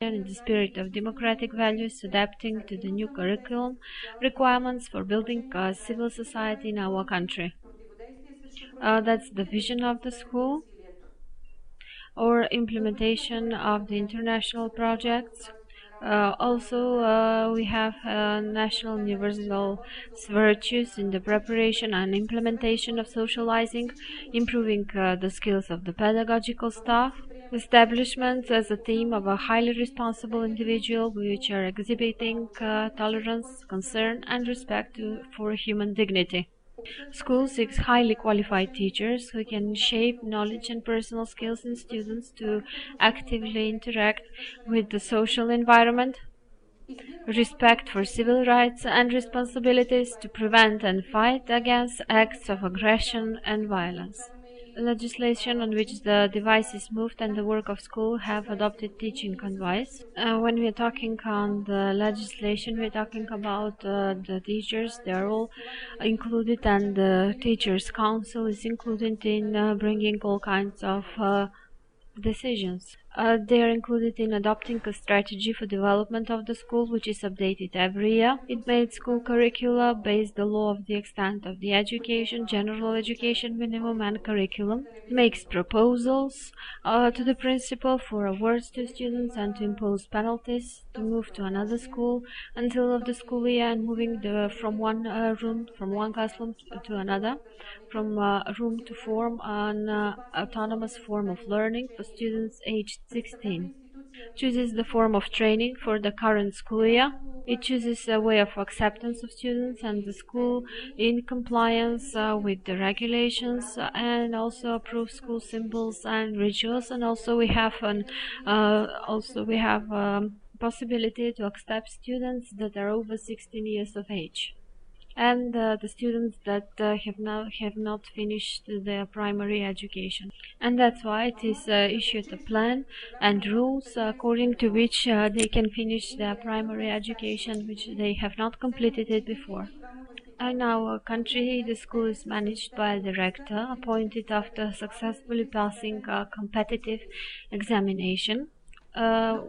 in the spirit of democratic values, adapting to the new curriculum requirements for building a civil society in our country. That's the vision of the school, or implementation of the international projects. Also, we have national universal virtues in the preparation and implementation of socializing, improving the skills of the pedagogical staff, establishment as a theme of a highly responsible individual which are exhibiting tolerance, concern and respect for human dignity. School seeks highly qualified teachers who can shape knowledge and personal skills in students to actively interact with the social environment, respect for civil rights and responsibilities to prevent and fight against acts of aggression and violence. Legislation on which the device is moved and the work of school have adopted teaching advice. When we are talking on the legislation, we are talking about the teachers. They are all included, and the Teachers' Council is included in bringing all kinds of decisions. They are included in adopting a strategy for development of the school, which is updated every year. It made school curricula based the law of the extent of the education, general education minimum and curriculum. It makes proposals to the principal for awards to students and to impose penalties to move to another school until of the school year, and moving from one classroom to another, from room to form an autonomous form of learning for students aged 16. Chooses the form of training for the current school year. It chooses a way of acceptance of students and the school in compliance with the regulations, and also approves school symbols and rituals. And also we have possibility to accept students that are over 16 years of age, and the students that have not finished their primary education. And that's why it is issued a plan and rules according to which they can finish their primary education, which they have not completed it before. In our country, the school is managed by a director appointed after successfully passing a competitive examination.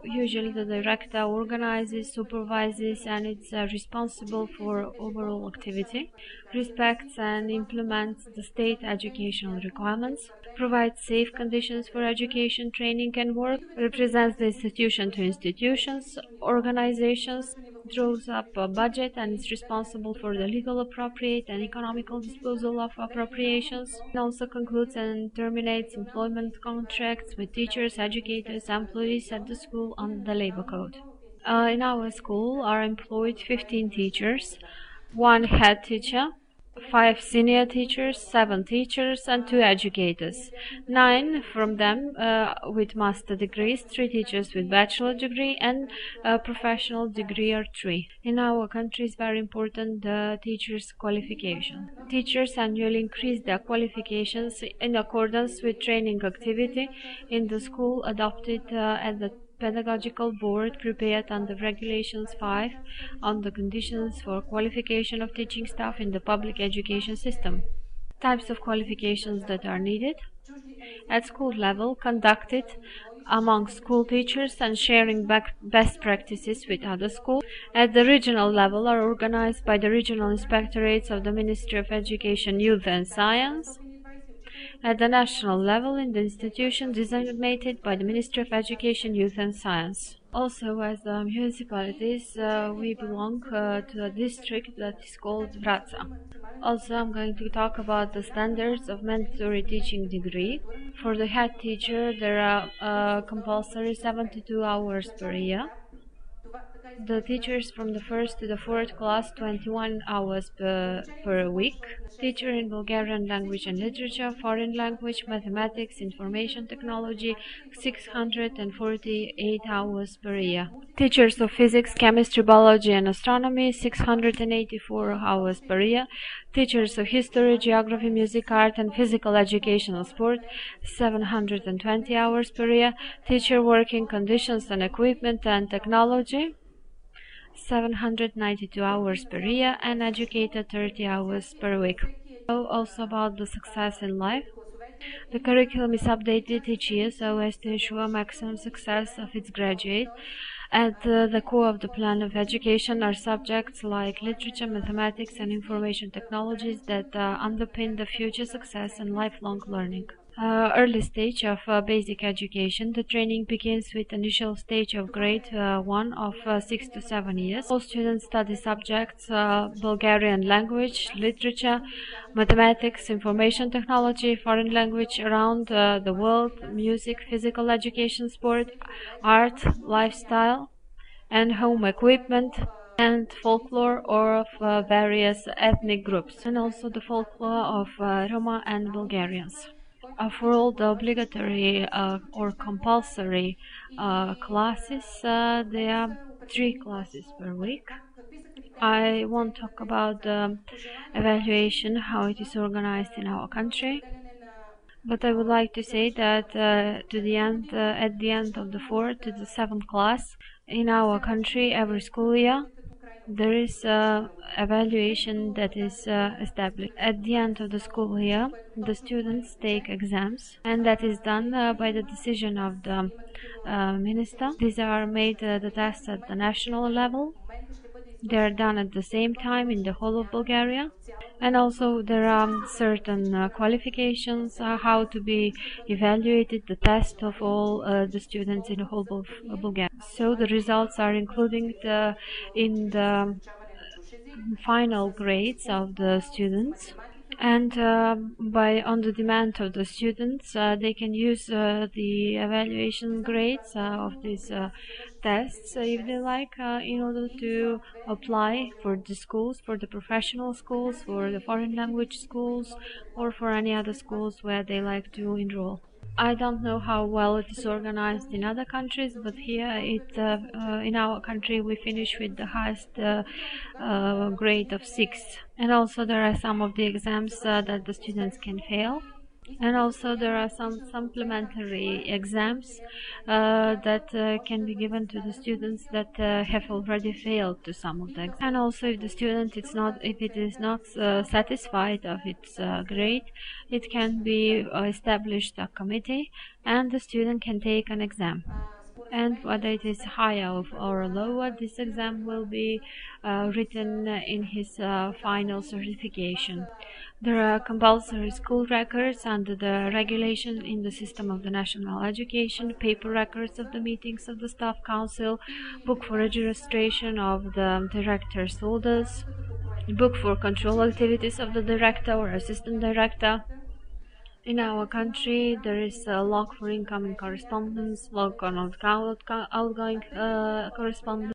Usually the director organizes, supervises, and is responsible for overall activity, respects and implements the state educational requirements, provides safe conditions for education, training and work, represents the institution to institutions, organizations, draws up a budget and is responsible for the legal appropriate and economical disposal of appropriations, and also concludes and terminates employment contracts with teachers, educators, employees at the school under the labor code. In our school are employed 15 teachers, 1 head teacher, 5 senior teachers, 7 teachers and 2 educators. 9 from them with master degrees, 3 teachers with bachelor degree and a professional degree or 3. In our country is very important the teachers' qualification. Teachers annually increase their qualifications in accordance with training activity in the school adopted at the Pedagogical Board prepared under Regulations 5 on the conditions for qualification of teaching staff in the public education system. Types of qualifications that are needed. At school level, conducted among school teachers and sharing best practices with other schools. At the regional level are organized by the regional inspectorates of the Ministry of Education, Youth and Science. At the national level in the institution designated by the Ministry of Education, Youth and Science. Also, as municipalities, we belong to a district that is called Vrața. Also, I'm going to talk about the standards of mandatory teaching degree. For the head teacher, there are compulsory 72 hours per year. The teachers from the 1st to the 4th class, 21 hours per week. Teacher in Bulgarian language and literature, foreign language, mathematics, information technology, 648 hours per year. Teachers of physics, chemistry, biology and astronomy, 684 hours per year. Teachers of history, geography, music, art and physical educational sport, 720 hours per year. Teacher working conditions and equipment and technology, 792 hours per year, and educator 30 hours per week. Also about the success in life. The curriculum is updated each year so as to ensure maximum success of its graduates. At the core of the plan of education are subjects like literature, mathematics, and information technologies that underpin the future success and lifelong learning. Early stage of basic education. The training begins with initial stage of grade 1 of 6 to 7 years. All students study subjects Bulgarian language, literature, mathematics, information technology, foreign language around the world, music, physical education, sport, art, lifestyle, and home equipment, and folklore of various ethnic groups, and also the folklore of Roma and Bulgarians. For all the obligatory or compulsory classes, there are 3 classes per week. I won't talk about the evaluation, how it is organized in our country, but I would like to say that at the end of the 4th to the 7th class in our country, every school year, there is evaluation that is established. At the end of the school year, the students take exams, and that is done by the decision of the minister. These are made the tests at the national level. They are done at the same time in the whole of Bulgaria, and also there are certain qualifications how to be evaluated, the test of all the students in the whole of Bulgaria. So the results are included in the final grades of the students, and by on the demand of the students they can use the evaluation grades of these tests if they like in order to apply for the schools, for the professional schools, for the foreign language schools, or for any other schools where they like to enroll. I don't know how well it is organized in other countries, but here in our country we finish with the highest grade of 6. And also there are some of the exams that the students can fail. And also there are some supplementary exams that can be given to the students that have already failed to some of the exams. And also if the student if it is not satisfied of its grade, it can be established a committee and the student can take an exam. And whether it is higher or lower, this exam will be written in his final certification. There are compulsory school records under the regulation in the system of the national education, paper records of the meetings of the staff council, book for registration of the director's orders, book for control activities of the director or assistant director. In our country, there is a log for incoming correspondence, log on outgoing correspondence.